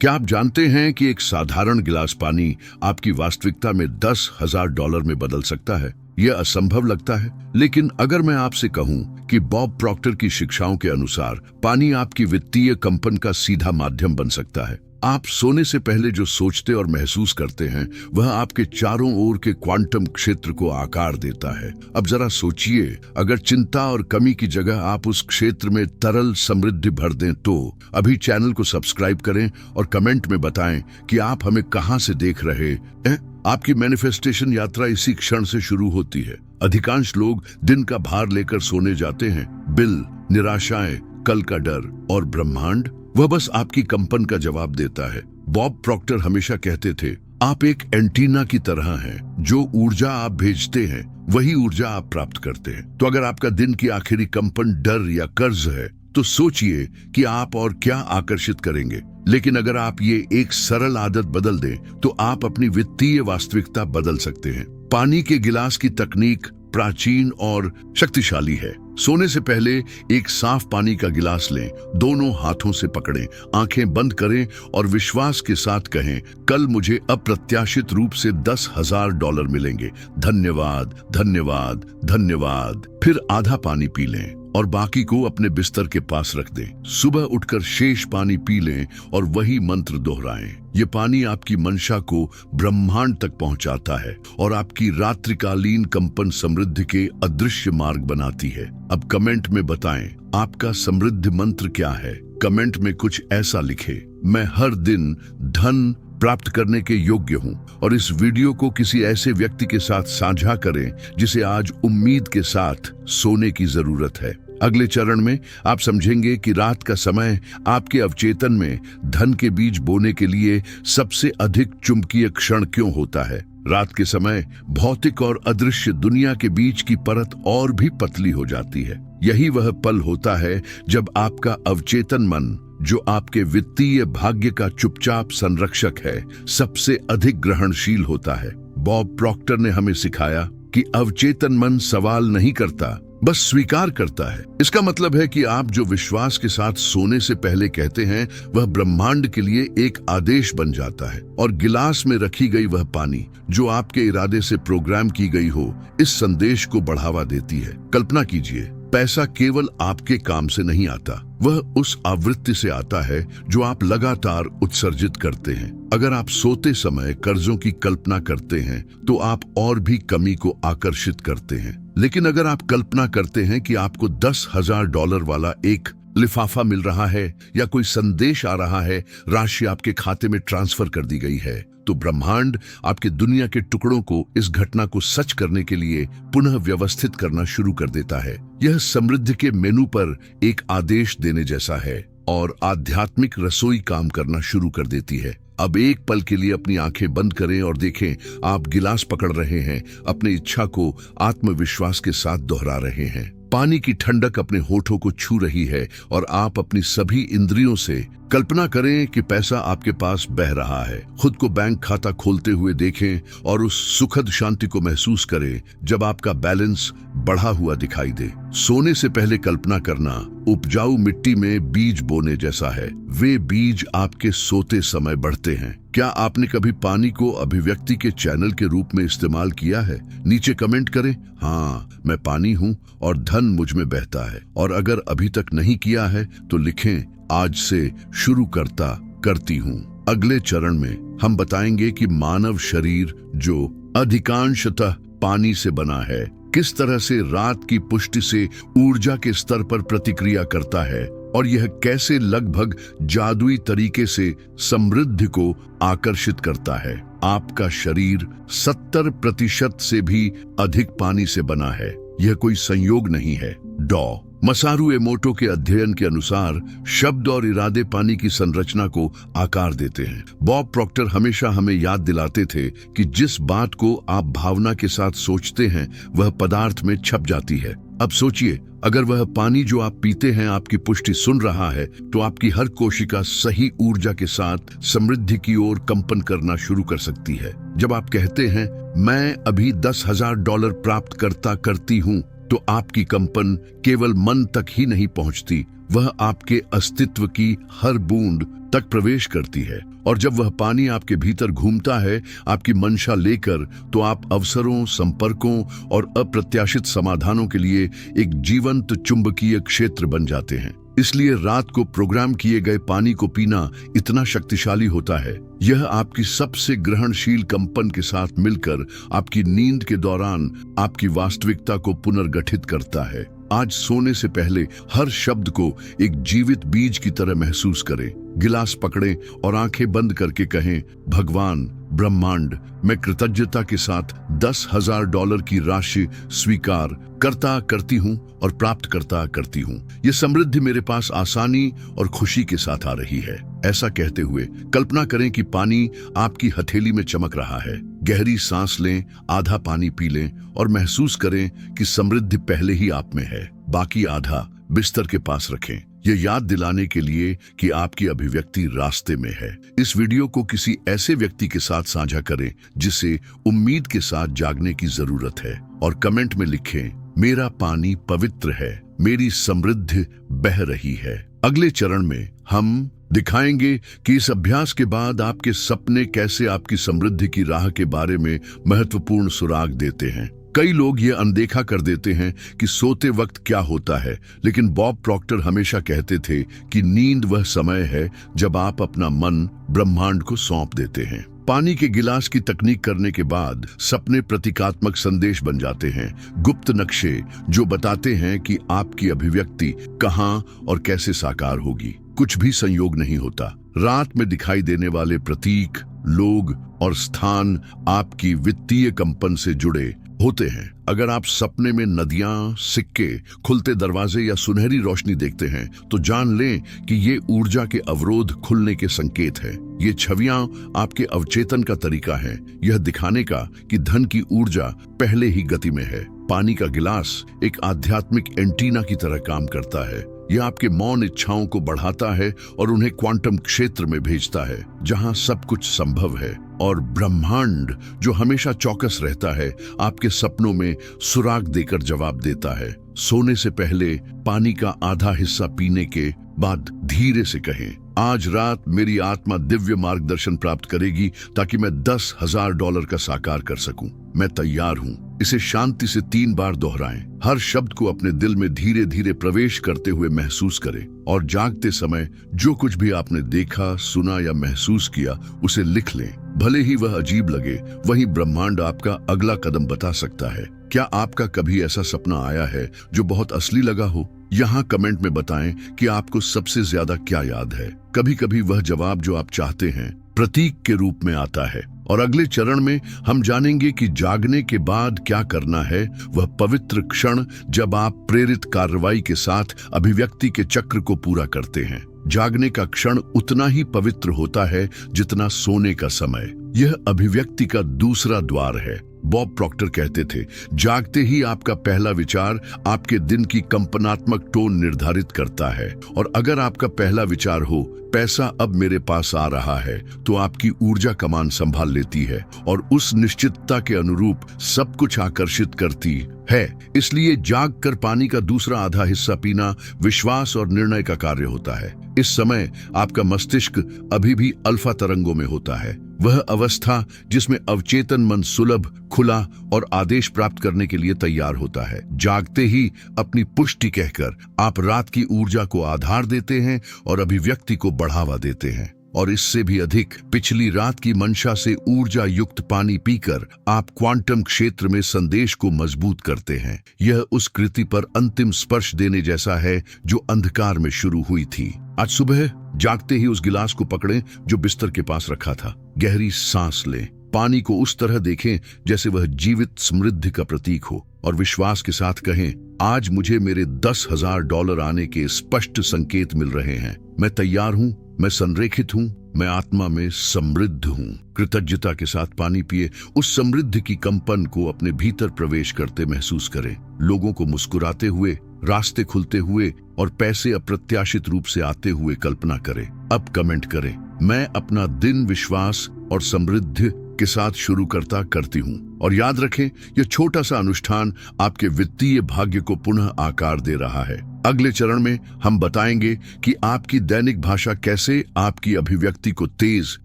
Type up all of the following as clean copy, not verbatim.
क्या आप जानते हैं कि एक साधारण गिलास पानी आपकी वास्तविकता में $10,000 में बदल सकता है? यह असंभव लगता है, लेकिन अगर मैं आपसे कहूं कि बॉब प्रॉक्टर की शिक्षाओं के अनुसार पानी आपकी वित्तीय कंपन का सीधा माध्यम बन सकता है। आप सोने से पहले जो सोचते और महसूस करते हैं वह आपके चारों ओर के क्वांटम क्षेत्र को आकार देता है। अब जरा सोचिए, अगर चिंता और कमी की जगह आप उस क्षेत्र में तरल समृद्धि भर दें तो। अभी चैनल को सब्सक्राइब करें और कमेंट में बताएं कि आप हमें कहां से देख रहे हैं। आपकी मैनिफेस्टेशन यात्रा इसी क्षण से शुरू होती है। अधिकांश लोग दिन का भार लेकर सोने जाते हैं। बिल, निराशाएं, कल का डर और ब्रह्मांड वह बस आपकी कंपन का जवाब देता है। बॉब प्रॉक्टर हमेशा कहते थे, आप एक एंटीना की तरह हैं। जो ऊर्जा आप भेजते हैं वही ऊर्जा आप प्राप्त करते हैं। तो अगर आपका दिन की आखिरी कंपन डर या कर्ज है तो सोचिए कि आप और क्या आकर्षित करेंगे। लेकिन अगर आप ये एक सरल आदत बदल दें तो आप अपनी वित्तीय वास्तविकता बदल सकते हैं। पानी के गिलास की तकनीक प्राचीन और शक्तिशाली है। सोने से पहले एक साफ पानी का गिलास लें, दोनों हाथों से पकड़ें, आंखें बंद करें और विश्वास के साथ कहें, कल मुझे अप्रत्याशित रूप से $10,000 मिलेंगे। धन्यवाद, धन्यवाद, धन्यवाद। फिर आधा पानी पी लें और बाकी को अपने बिस्तर के पास रख दें। सुबह उठकर शेष पानी पी लें और वही मंत्र दोहराएं। ये पानी आपकी मंशा को ब्रह्मांड तक पहुंचाता है और आपकी रात्रिकालीन कंपन समृद्धि के अदृश्य मार्ग बनाती है। अब कमेंट में बताएं, आपका समृद्धि मंत्र क्या है? कमेंट में कुछ ऐसा लिखें, मैं हर दिन धन प्राप्त करने के योग्य हूं। और इस वीडियो को किसी ऐसे व्यक्ति के साथ साझा करें जिसे आज उम्मीद के साथ सोने की जरूरत है। अगले चरण में आप समझेंगे कि रात का समय आपके अवचेतन में धन के बीज बोने के लिए सबसे अधिक चुंबकीय क्षण क्यों होता है। रात के समय भौतिक और अदृश्य दुनिया के बीच की परत और भी पतली हो जाती है। यही वह पल होता है जब आपका अवचेतन मन, जो आपके वित्तीय भाग्य का चुपचाप संरक्षक है, सबसे अधिक ग्रहणशील होता है। बॉब प्रॉक्टर ने हमें सिखाया कि अवचेतन मन सवाल नहीं करता, बस स्वीकार करता है। इसका मतलब है कि आप जो विश्वास के साथ सोने से पहले कहते हैं वह ब्रह्मांड के लिए एक आदेश बन जाता है। और गिलास में रखी गई वह पानी जो आपके इरादे से प्रोग्राम की गई हो, इस संदेश को बढ़ावा देती है। कल्पना कीजिए, पैसा केवल आपके काम से नहीं आता, वह उस आवृत्ति से आता है जो आप लगातार उत्सर्जित करते हैं। अगर आप सोते समय कर्जों की कल्पना करते हैं तो आप और भी कमी को आकर्षित करते हैं। लेकिन अगर आप कल्पना करते हैं कि आपको $10,000 वाला एक लिफाफा मिल रहा है या कोई संदेश आ रहा है, राशि आपके खाते में ट्रांसफर कर दी गई है, तो ब्रह्मांड आपके दुनिया के टुकड़ों को इस घटना को सच करने के लिए पुनः व्यवस्थित करना शुरू कर देता है। यह समृद्धि के मेनू पर एक आदेश देने जैसा है और आध्यात्मिक रसोई काम करना शुरू कर देती है। अब एक पल के लिए अपनी आंखें बंद करें और देखें, आप गिलास पकड़ रहे हैं, अपनी इच्छा को आत्मविश्वास के साथ दोहरा रहे हैं। पानी की ठंडक अपने होठों को छू रही है और आप अपनी सभी इंद्रियों से कल्पना करें कि पैसा आपके पास बह रहा है। खुद को बैंक खाता खोलते हुए देखें और उस सुखद शांति को महसूस करें जब आपका बैलेंस बढ़ा हुआ दिखाई दे। सोने से पहले कल्पना करना उपजाऊ मिट्टी में बीज बोने जैसा है। वे बीज आपके सोते समय बढ़ते हैं। क्या आपने कभी पानी को अभिव्यक्ति के चैनल के रूप में इस्तेमाल किया है? नीचे कमेंट करें, हाँ, मैं पानी हूँ और धन मुझ में बहता है। और अगर अभी तक नहीं किया है तो लिखें, आज से शुरू करती हूँ। अगले चरण में हम बताएंगे कि मानव शरीर, जो अधिकांशतः पानी से बना है, किस तरह से रात की पुष्टि से ऊर्जा के स्तर पर प्रतिक्रिया करता है और यह कैसे लगभग जादुई तरीके से समृद्धि को आकर्षित करता है। आपका शरीर 70% से भी अधिक पानी से बना है। यह कोई संयोग नहीं है। डॉ मसारू एमोटो के अध्ययन के अनुसार शब्द और इरादे पानी की संरचना को आकार देते हैं। बॉब प्रॉक्टर हमेशा हमें याद दिलाते थे कि जिस बात को आप भावना के साथ सोचते हैं वह पदार्थ में छप जाती है। अब सोचिए, अगर वह पानी जो आप पीते हैं आपकी पुष्टि सुन रहा है तो आपकी हर कोशिका सही ऊर्जा के साथ समृद्धि की ओर कंपन करना शुरू कर सकती है। जब आप कहते हैं, मैं अभी $10,000 प्राप्त करती हूँ, तो आपकी कंपन केवल मन तक ही नहीं पहुंचती, वह आपके अस्तित्व की हर बूंद तक प्रवेश करती है। और जब वह पानी आपके भीतर घूमता है आपकी मंशा लेकर, तो आप अवसरों, संपर्कों और अप्रत्याशित समाधानों के लिए एक जीवंत चुंबकीय क्षेत्र बन जाते हैं। इसलिए रात को प्रोग्राम किए गए पानी को पीना इतना शक्तिशाली होता है। यह आपकी सबसे ग्रहणशील कंपन के साथ मिलकर आपकी नींद के दौरान आपकी वास्तविकता को पुनर्गठित करता है। आज सोने से पहले हर शब्द को एक जीवित बीज की तरह महसूस करें। गिलास पकड़ें और आंखें बंद करके कहें, भगवान, ब्रह्मांड, मैं कृतज्ञता के साथ $10,000 की राशि स्वीकार करता करती हूँ और प्राप्त करता करती हूँ। ये समृद्धि मेरे पास आसानी और खुशी के साथ आ रही है। ऐसा कहते हुए कल्पना करें कि पानी आपकी हथेली में चमक रहा है। गहरी सांस लें, आधा पानी पी लें और महसूस करें कि समृद्धि पहले ही आप में है। बाकी आधा बिस्तर के पास रखें, ये याद दिलाने के लिए कि आपकी अभिव्यक्ति रास्ते में है। इस वीडियो को किसी ऐसे व्यक्ति के साथ साझा करें जिसे उम्मीद के साथ जागने की जरूरत है, और कमेंट में लिखें, मेरा पानी पवित्र है, मेरी समृद्धि बह रही है। अगले चरण में हम दिखाएंगे कि इस अभ्यास के बाद आपके सपने कैसे आपकी समृद्धि की राह के बारे में महत्वपूर्ण सुराग देते हैं। कई लोग ये अनदेखा कर देते हैं कि सोते वक्त क्या होता है, लेकिन बॉब प्रॉक्टर हमेशा कहते थे कि नींद वह समय है जब आप अपना मन ब्रह्मांड को सौंप देते हैं। पानी के गिलास की तकनीक करने के बाद सपने प्रतीकात्मक संदेश बन जाते हैं, गुप्त नक्शे जो बताते हैं कि आपकी अभिव्यक्ति कहां और कैसे साकार होगी। कुछ भी संयोग नहीं होता। रात में दिखाई देने वाले प्रतीक, लोग और स्थान आपकी वित्तीय कंपन से जुड़े होते हैं। अगर आप सपने में नदियां, सिक्के, खुलते दरवाजे या सुनहरी रोशनी देखते हैं तो जान लें कि ये ऊर्जा के अवरोध खुलने के संकेत हैं। ये छवियां आपके अवचेतन का तरीका है, यह दिखाने का कि धन की ऊर्जा पहले ही गति में है। पानी का गिलास एक आध्यात्मिक एंटीना की तरह काम करता है। यह आपके मौन इच्छाओं को बढ़ाता है और उन्हें क्वांटम क्षेत्र में भेजता है, जहां सब कुछ संभव है। और ब्रह्मांड जो हमेशा चौकस रहता है, आपके सपनों में सुराग देकर जवाब देता है। सोने से पहले पानी का आधा हिस्सा पीने के बाद धीरे से कहें, आज रात मेरी आत्मा दिव्य मार्गदर्शन प्राप्त करेगी ताकि मैं $10,000 का साकार कर सकूं। मैं तैयार हूं। इसे शांति से 3 बार दोहराएं। हर शब्द को अपने दिल में धीरे धीरे प्रवेश करते हुए महसूस करें, और जागते समय जो कुछ भी आपने देखा, सुना या महसूस किया उसे लिख लें। भले ही वह अजीब लगे, वही ब्रह्मांड आपका अगला कदम बता सकता है। क्या आपका कभी ऐसा सपना आया है जो बहुत असली लगा हो? यहाँ कमेंट में बताएं कि आपको सबसे ज्यादा क्या याद है। कभी कभी वह जवाब जो आप चाहते हैं प्रतीक के रूप में आता है। और अगले चरण में हम जानेंगे कि जागने के बाद क्या करना है, वह पवित्र क्षण जब आप प्रेरित कार्रवाई के साथ अभिव्यक्ति के चक्र को पूरा करते हैं। जागने का क्षण उतना ही पवित्र होता है जितना सोने का समय। यह अभिव्यक्ति का दूसरा द्वार है। बॉब प्रॉक्टर कहते थे, जागते ही आपका पहला विचार आपके दिन की कंपनात्मक टोन निर्धारित करता है। और अगर आपका पहला विचार हो, पैसा अब मेरे पास आ रहा है, तो आपकी ऊर्जा कमान संभाल लेती है और उस निश्चितता के अनुरूप सब कुछ आकर्षित करती है। इसलिए जाग कर पानी का दूसरा आधा हिस्सा पीना विश्वास और निर्णय का कार्य होता है। इस समय आपका मस्तिष्क अभी भी अल्फा तरंगों में होता है, वह अवस्था जिसमें अवचेतन मन सुलभ, खुला और आदेश प्राप्त करने के लिए तैयार होता है। जागते ही अपनी पुष्टि कहकर आप रात की ऊर्जा को आधार देते हैं और अभिव्यक्ति को बढ़ावा देते हैं। और इससे भी अधिक, पिछली रात की मंशा से ऊर्जा युक्त पानी पीकर आप क्वांटम क्षेत्र में संदेश को मजबूत करते हैं। यह उस कृति पर अंतिम स्पर्श देने जैसा है जो अंधकार में शुरू हुई थी। आज सुबह जागते ही उस गिलास को पकड़ें जो बिस्तर के पास रखा था। गहरी सांस लें, पानी को उस तरह देखें जैसे वह जीवित समृद्धि का प्रतीक हो, और विश्वास के साथ कहें, आज मुझे मेरे $10,000 आने के स्पष्ट संकेत मिल रहे हैं। मैं तैयार हूं, मैं संरेखित हूं, मैं आत्मा में समृद्ध हूं। कृतज्ञता के साथ पानी पिए, उस समृद्धि की कंपन को अपने भीतर प्रवेश करते महसूस करें। लोगों को मुस्कुराते हुए, रास्ते खुलते हुए और पैसे अप्रत्याशित रूप से आते हुए कल्पना करें। अब कमेंट करें, मैं अपना दिन विश्वास और समृद्धि के साथ शुरू करती हूँ। और याद रखें, यह छोटा सा अनुष्ठान आपके वित्तीय भाग्य को पुनः आकार दे रहा है। अगले चरण में हम बताएंगे कि आपकी दैनिक भाषा कैसे आपकी अभिव्यक्ति को तेज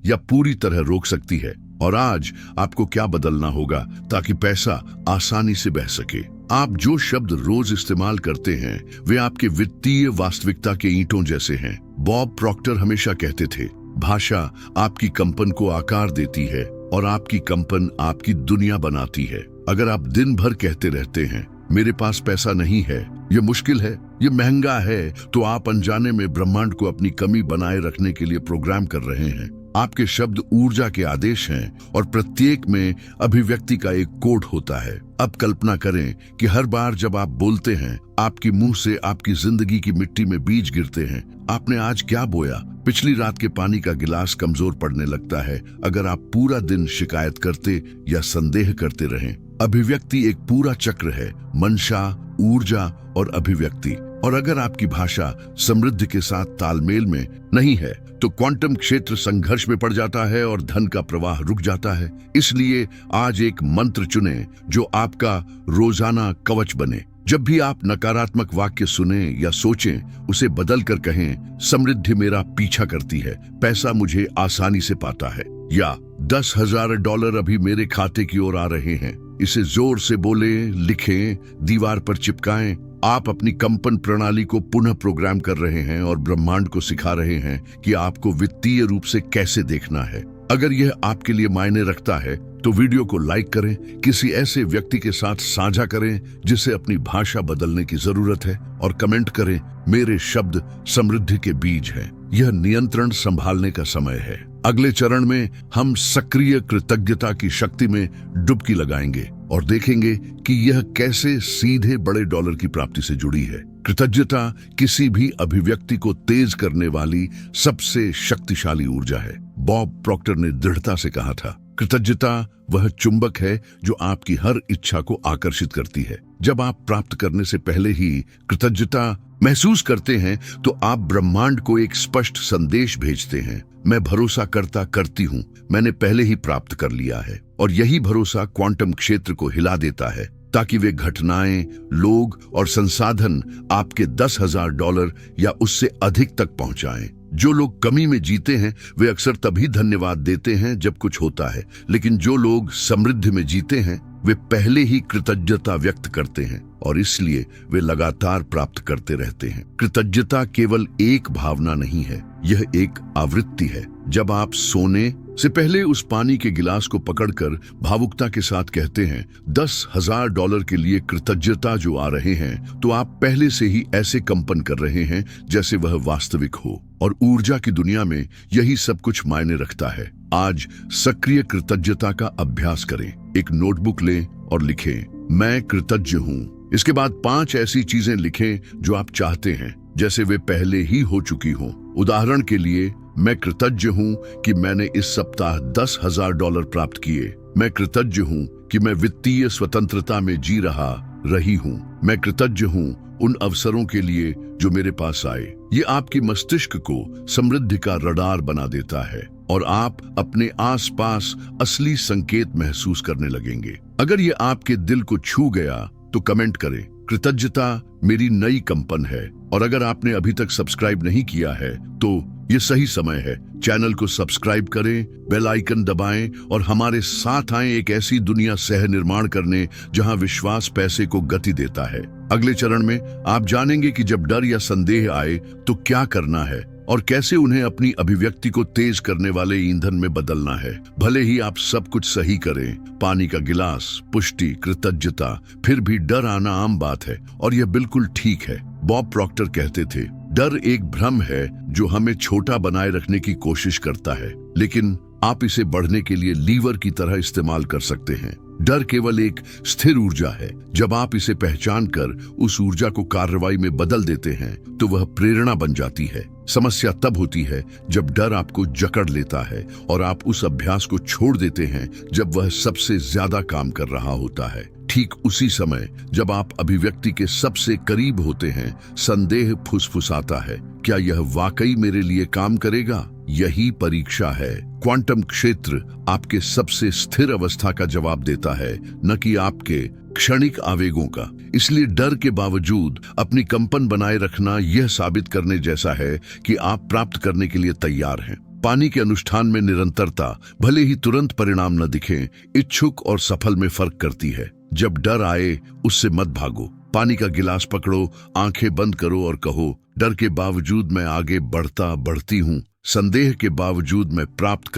या पूरी तरह रोक सकती है, और आज आपको क्या बदलना होगा ताकि पैसा आसानी से बह सके। आप जो शब्द रोज इस्तेमाल करते हैं वे आपके वित्तीय वास्तविकता के ईंटों जैसे हैं। बॉब प्रॉक्टर हमेशा कहते थे, भाषा आपकी कंपन को आकार देती है और आपकी कंपन आपकी दुनिया बनाती है। अगर आप दिन भर कहते रहते हैं, मेरे पास पैसा नहीं है, ये मुश्किल है, ये महंगा है, तो आप अनजाने में ब्रह्मांड को अपनी कमी बनाए रखने के लिए प्रोग्राम कर रहे हैं। आपके शब्द ऊर्जा के आदेश हैं और प्रत्येक में अभिव्यक्ति का एक कोड होता है। अब कल्पना करें कि हर बार जब आप बोलते हैं, आपकी मुंह से आपकी जिंदगी की मिट्टी में बीज गिरते हैं। आपने आज क्या बोया? पिछली रात के पानी का गिलास कमजोर पड़ने लगता है अगर आप पूरा दिन शिकायत करते या संदेह करते रहें। अभिव्यक्ति एक पूरा चक्र है, मंशा, ऊर्जा और अभिव्यक्ति। और अगर आपकी भाषा समृद्धि के साथ तालमेल में नहीं है तो क्वांटम क्षेत्र संघर्ष में पड़ जाता है और धन का प्रवाह रुक जाता है। इसलिए आज एक मंत्र चुनें जो आपका रोजाना कवच बने। जब भी आप नकारात्मक वाक्य सुने या सोचें, उसे बदल कर कहें, समृद्धि मेरा पीछा करती है, पैसा मुझे आसानी से पाता है, या $10,000 अभी मेरे खाते की ओर आ रहे हैं। इसे जोर से बोलें, लिखें, दीवार पर चिपकाएं। आप अपनी कंपन प्रणाली को पुनः प्रोग्राम कर रहे हैं और ब्रह्मांड को सिखा रहे हैं कि आपको वित्तीय रूप से कैसे देखना है। अगर यह आपके लिए मायने रखता है तो वीडियो को लाइक करें, किसी ऐसे व्यक्ति के साथ साझा करें जिसे अपनी भाषा बदलने की जरूरत है, और कमेंट करें, मेरे शब्द समृद्धि के बीज हैं। यह नियंत्रण संभालने का समय है। अगले चरण में हम सक्रिय कृतज्ञता की शक्ति में डुबकी लगाएंगे और देखेंगे कि यह कैसे सीधे बड़े डॉलर की प्राप्ति से जुड़ी है। कृतज्ञता किसी भी अभिव्यक्ति को तेज करने वाली सबसे शक्तिशाली ऊर्जा है। बॉब प्रॉक्टर ने दृढ़ता से कहा था, कृतज्ञता वह चुंबक है जो आपकी हर इच्छा को आकर्षित करती है। जब आप प्राप्त करने से पहले ही कृतज्ञता महसूस करते हैं तो आप ब्रह्मांड को एक स्पष्ट संदेश भेजते हैं, मैं भरोसा करती हूँ, मैंने पहले ही प्राप्त कर लिया है। और यही भरोसा क्वांटम क्षेत्र को हिला देता है ताकि वे घटनाएं, लोग और संसाधन आपके $10,000 या उससे अधिक तक पहुंचाएं। जो लोग कमी में जीते हैं वे अक्सर तभी धन्यवाद देते हैं जब कुछ होता है, लेकिन जो लोग समृद्धि में जीते हैं वे पहले ही कृतज्ञता व्यक्त करते हैं और इसलिए वे लगातार प्राप्त करते रहते हैं। कृतज्ञता केवल एक भावना नहीं है, यह एक आवृत्ति है। जब आप सोने से पहले उस पानी के गिलास को पकड़कर भावुकता के साथ कहते हैं, $10,000 के लिए कृतज्ञता जो आ रहे हैं, तो आप पहले से ही ऐसे कंपन कर रहे हैं जैसे वह वास्तविक हो। और ऊर्जा की दुनिया में यही सब कुछ मायने रखता है। आज सक्रिय कृतज्ञता का अभ्यास करें। एक नोटबुक लें और लिखें, मैं कृतज्ञ हूँ। इसके बाद 5 ऐसी चीजें लिखें जो आप चाहते हैं जैसे वे पहले ही हो चुकी हों। उदाहरण के लिए, मैं कृतज्ञ हूँ कि मैंने इस सप्ताह $10,000 प्राप्त किए। मैं कृतज्ञ हूँ कि मैं वित्तीय स्वतंत्रता में जी रही हूँ। मैं कृतज्ञ हूँ उन अवसरों के लिए जो मेरे पास आए। ये आपकी मस्तिष्क को समृद्धि का रडार बना देता है और आप अपने आसपास असली संकेत महसूस करने लगेंगे। अगर ये आपके दिल को छू गया तो कमेंट करें, कृतज्ञता मेरी नई कंपन है। और अगर आपने अभी तक सब्सक्राइब नहीं किया है तो ये सही समय है। चैनल को सब्सक्राइब करें, बेल आइकन दबाएं और हमारे साथ आएं एक ऐसी दुनिया सह निर्माण करने जहां विश्वास पैसे को गति देता है। अगले चरण में आप जानेंगे कि जब डर या संदेह आए तो क्या करना है और कैसे उन्हें अपनी अभिव्यक्ति को तेज करने वाले ईंधन में बदलना है। भले ही आप सब कुछ सही करें, पानी का गिलास, पुष्टि, कृतज्ञता, फिर भी डर आना आम बात है और यह बिल्कुल ठीक है। बॉब प्रॉक्टर कहते थे, डर एक भ्रम है जो हमें छोटा बनाए रखने की कोशिश करता है, लेकिन आप इसे बढ़ने के लिए लीवर की तरह इस्तेमाल कर सकते हैं। डर केवल एक स्थिर ऊर्जा है। जब आप इसे पहचान कर उस ऊर्जा को कार्रवाई में बदल देते हैं तो वह प्रेरणा बन जाती है। समस्या तब होती है जब डर आपको जकड़ लेता है और आप उस अभ्यास को छोड़ देते हैं जब वह सबसे ज्यादा काम कर रहा होता है। ठीक उसी समय जब आप अभिव्यक्ति के सबसे करीब होते हैं, संदेह फुसफुसाता है, क्या यह वाकई मेरे लिए काम करेगा? यही परीक्षा है। क्वांटम क्षेत्र आपके सबसे स्थिर अवस्था का जवाब देता है, न कि आपके क्षणिक आवेगों का। इसलिए डर के बावजूद अपनी कंपन बनाए रखना यह साबित करने जैसा है कि आप प्राप्त करने के लिए तैयार हैं। पानी के अनुष्ठान में निरंतरता, भले ही तुरंत परिणाम न दिखें, इच्छुक और सफल में फर्क करती है। जब डर आए उससे मत भागो। पानी का गिलास पकड़ो, आंखें बंद करो और कहो, डर के बावजूद मैं आगे बढ़ती हूँ। संदेह के बावजूद मैं प्राप्त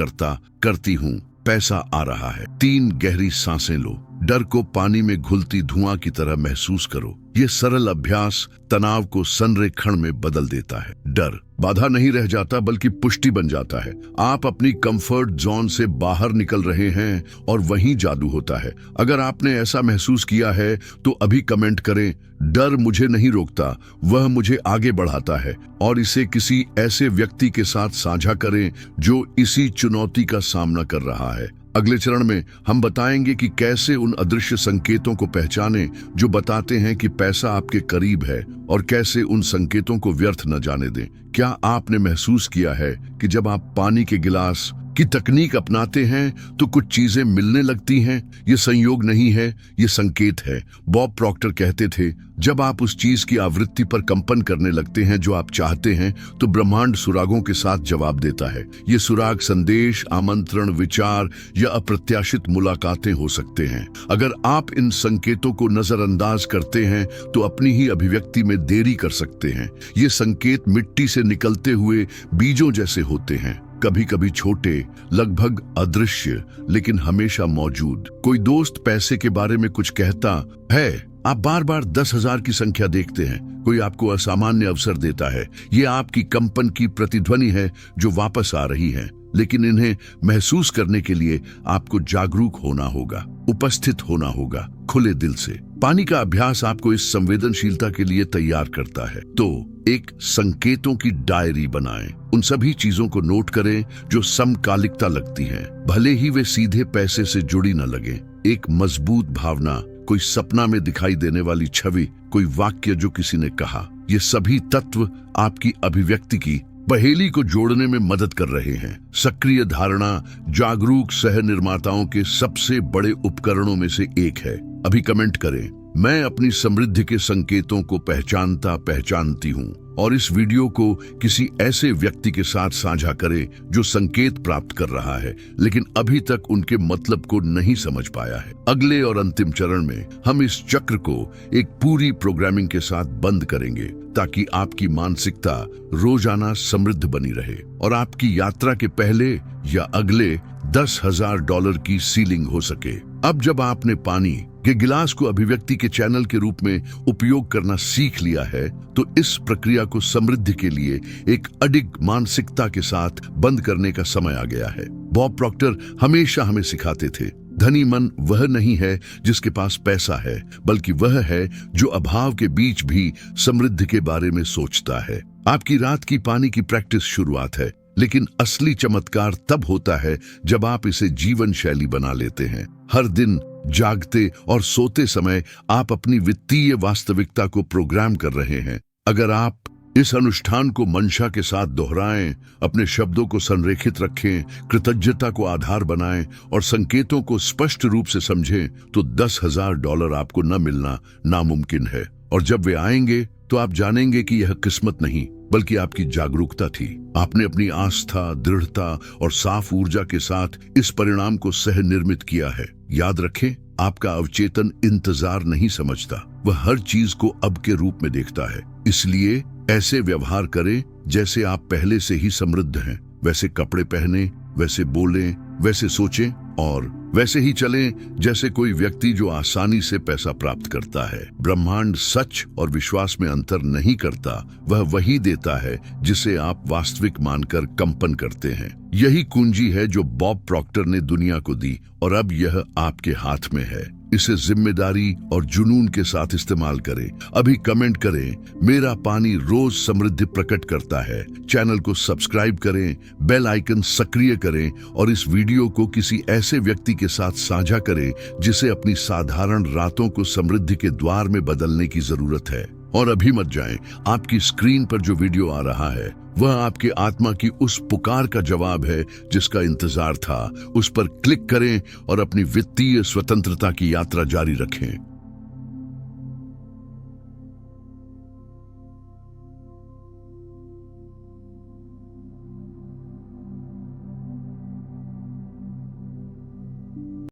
करती हूँ। पैसा आ रहा है। 3 गहरी सांसें लो। डर को पानी में घुलती धुआं की तरह महसूस करो। ये सरल अभ्यास तनाव को संरेखण में बदल देता है। डर बाधा नहीं रह जाता बल्कि पुष्टि बन जाता है। आप अपनी कंफर्ट जोन से बाहर निकल रहे हैं और वहीं जादू होता है। अगर आपने ऐसा महसूस किया है तो अभी कमेंट करें, डर मुझे नहीं रोकता, वह मुझे आगे बढ़ाता है। और इसे किसी ऐसे व्यक्ति के साथ साझा करें जो इसी चुनौती का सामना कर रहा है। अगले चरण में हम बताएंगे कि कैसे उन अदृश्य संकेतों को पहचानें जो बताते हैं कि पैसा आपके करीब है, और कैसे उन संकेतों को व्यर्थ न जाने दें। क्या आपने महसूस किया है कि जब आप पानी के गिलास की तकनीक अपनाते हैं तो कुछ चीजें मिलने लगती हैं? ये संयोग नहीं है, ये संकेत है। बॉब प्रॉक्टर कहते थे, जब आप उस चीज की आवृत्ति पर कंपन करने लगते हैं जो आप चाहते हैं, तो ब्रह्मांड सुरागों के साथ जवाब देता है। ये सुराग संदेश, आमंत्रण, विचार या अप्रत्याशित मुलाकातें हो सकते हैं। अगर आप इन संकेतों को नजरअंदाज करते हैं तो अपनी ही अभिव्यक्ति में देरी कर सकते हैं। ये संकेत मिट्टी से निकलते हुए बीजों जैसे होते हैं, कभी कभी छोटे, लगभग अदृश्य, लेकिन हमेशा मौजूद। कोई दोस्त पैसे के बारे में कुछ कहता है, आप बार बार 10,000 की संख्या देखते हैं। कोई आपको असामान्य अवसर देता है। ये आपकी कंपन की प्रतिध्वनि है जो वापस आ रही है। लेकिन इन्हें महसूस करने के लिए आपको जागरूक होना होगा, उपस्थित होना होगा, खुले दिल से। पानी का अभ्यास आपको इस संवेदनशीलता के लिए तैयार करता है। तो एक संकेतों की डायरी बनाएं। उन सभी चीजों को नोट करें जो समकालिकता लगती हैं, भले ही वे सीधे पैसे से जुड़ी न लगे। एक मजबूत भावना, कोई सपना में दिखाई देने वाली छवि, कोई वाक्य जो किसी ने कहा, ये सभी तत्व आपकी अभिव्यक्ति की पहेली को जोड़ने में मदद कर रहे हैं। सक्रिय धारणा जागरूक सह निर्माताओं के सबसे बड़े उपकरणों में से एक है। अभी कमेंट करें, मैं अपनी समृद्धि के संकेतों को पहचानती हूँ, और इस वीडियो को किसी ऐसे व्यक्ति के साथ साझा करें जो संकेत प्राप्त कर रहा है लेकिन अभी तक उनके मतलब को नहीं समझ पाया है। अगले और अंतिम चरण में हम इस चक्र को एक पूरी प्रोग्रामिंग के साथ बंद करेंगे ताकि आपकी मानसिकता रोजाना समृद्ध बनी रहे और आपकी यात्रा के पहले या अगले $10,000 की सीलिंग हो सके। अब जब आपने पानी के गिलास को अभिव्यक्ति के चैनल के रूप में उपयोग करना सीख लिया है, तो इस प्रक्रिया को समृद्धि के लिए एक अडिग मानसिकता के साथ बंद करने का समय आ गया है। बॉब प्रॉक्टर हमेशा हमें सिखाते थे, धनी मन वह नहीं है जिसके पास पैसा है, बल्कि वह है जो अभाव के बीच भी समृद्धि के बारे में सोचता है। आपकी रात की पानी की प्रैक्टिस शुरुआत है, लेकिन असली चमत्कार तब होता है जब आप इसे जीवन शैली बना लेते हैं। हर दिन जागते और सोते समय आप अपनी वित्तीय वास्तविकता को प्रोग्राम कर रहे हैं। अगर आप इस अनुष्ठान को मंशा के साथ दोहराएं, अपने शब्दों को संरेखित रखें, कृतज्ञता को आधार बनाएं और संकेतों को स्पष्ट रूप से समझें, तो $10,000 आपको न मिलना नामुमकिन है। और जब वे आएंगे तो आप जानेंगे कि यह किस्मत नहीं बल्कि आपकी जागरूकता थी। आपने अपनी आस्था, दृढ़ता और साफ ऊर्जा के साथ इस परिणाम को सह निर्मित किया है। याद रखें, आपका अवचेतन इंतजार नहीं समझता, वह हर चीज को अब के रूप में देखता है। इसलिए ऐसे व्यवहार करें जैसे आप पहले से ही समृद्ध हैं। वैसे कपड़े पहने, वैसे बोलें, वैसे सोचें और वैसे ही चलें जैसे कोई व्यक्ति जो आसानी से पैसा प्राप्त करता है। ब्रह्मांड सच और विश्वास में अंतर नहीं करता, वह वही देता है जिसे आप वास्तविक मानकर कंपन करते हैं। यही कुंजी है जो बॉब प्रॉक्टर ने दुनिया को दी और अब यह आपके हाथ में है। इसे जिम्मेदारी और जुनून के साथ इस्तेमाल करें। अभी कमेंट करें, मेरा पानी रोज समृद्धि प्रकट करता है। चैनल को सब्सक्राइब करें, बेल आइकन सक्रिय करें और इस वीडियो को किसी ऐसे व्यक्ति के साथ साझा करें जिसे अपनी साधारण रातों को समृद्धि के द्वार में बदलने की जरूरत है। और अभी मत जाएं, आपकी स्क्रीन पर जो वीडियो आ रहा है वह आपके आत्मा की उस पुकार का जवाब है जिसका इंतजार था। उस पर क्लिक करें और अपनी वित्तीय स्वतंत्रता की यात्रा जारी रखें।